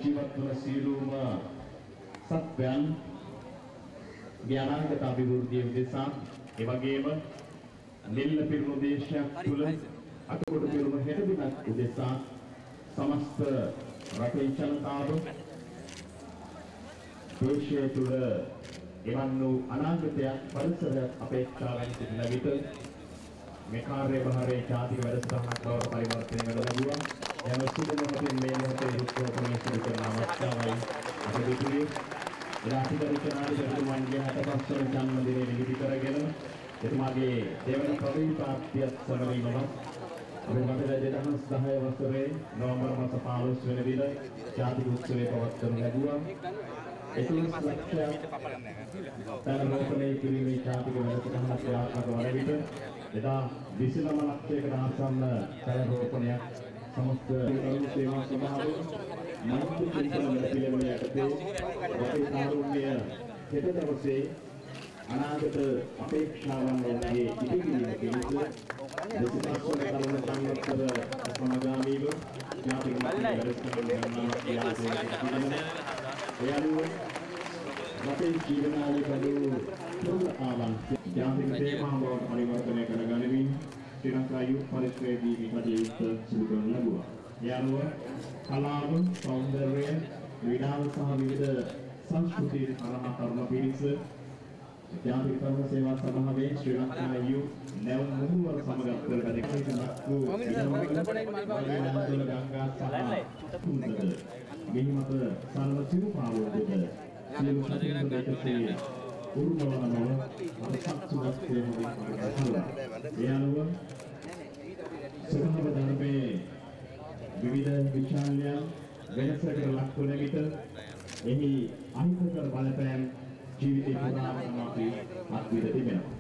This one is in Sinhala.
ජීවත් වන සියලුම සත්වයන් ඥානාංගත අභිවෘද්ධිය උදෙසා ඒ වගේම නිල්ල පිරුණු දේශයක් තුළ අටකොට පිරුණු හෙට දිනක් උදෙසා සමස්ත රටේ ජනතාව දේශය තුළ එවන් වූ අනාගතයක් පරිසරයක් අපේක්ෂාවෙන් සිටින විට මේ කාර්යභාරයේ ජාතික වැඩසටහනක් බවට පරිවර්තනය වෙන ලැබුවා. යන සුදුමකින් මේ මොහොතේ රුක්කෝපණය සිදු කරන අවස්ථාවයි අප දෙතුලේ ඉලාතිකරිකනාධිපතිතුමන්ගේ 65 වන ජන්මදිනය නිමිති කරගෙන එතුමාගේ දෙවන ප්‍රවීණතාව්‍යත් සමගින්ම අපි මතකයි 2010 වසරේ නොවැම්බර් මාස 15 වෙනි දින ජාතික උත්සවය පවත්වනු ලැබුවා. 11 ලක්ෂයක් තරමෝපණය කිරීමේ ජාතික වැඩසටහනක් ක්‍රියාත්මක වන විට එදා 29 ලක්ෂයකට ආසන්න තරමෝපණයක් සමස්ත සේවා සභාවේ මන්ත්‍රී පිළිබඳ පිළිවෙල යටතේ රටේ කාරුණ්‍ය හෙට දවසේ අනාගත අපේක්ෂාවන් වගේ ඉදිරියට පිණිස දෙසිපස්වල කරුණ සංගතව සමගාමීව ජාතික වැඩසටහන රටේ ජීවනාලේ බඳු දුර්ලභාවන් ජාතික තේමාව බවට පරිවර්තනය කර ගනිමින් ශ්‍රී ලංකා යුත් පරිශ්‍රයේදී මේ කටයුත්ත සිදු කරන ලැබුවා. ඒ අනුව කලාව, සෞන්දර්යය, විඩාව සහ විවිධ සංස්කෘතික කරනා කර්ම පිරිස ජාතික කර්ම සේවා සභාවේ ශ්‍රී ලංකා යුත් නැව මුහුවර සමග ප්‍රතික්‍රියාවක් වූ ගංගා සහ මෙහි මත සරල සිරුපාවෝදද සියලු සතුන්ගේ උරුමවන බව අපසක්සුවත් තේරුම් ගන්නවා. ඒ අනුව සභාව ධර්මයේ විවිධ විචාරයන් වෙනසකට ලක් වන විට එහි අහිතකර බලපෑම් ජීවිතේ පුරාම අපි අත්විඳ තිබෙනවා.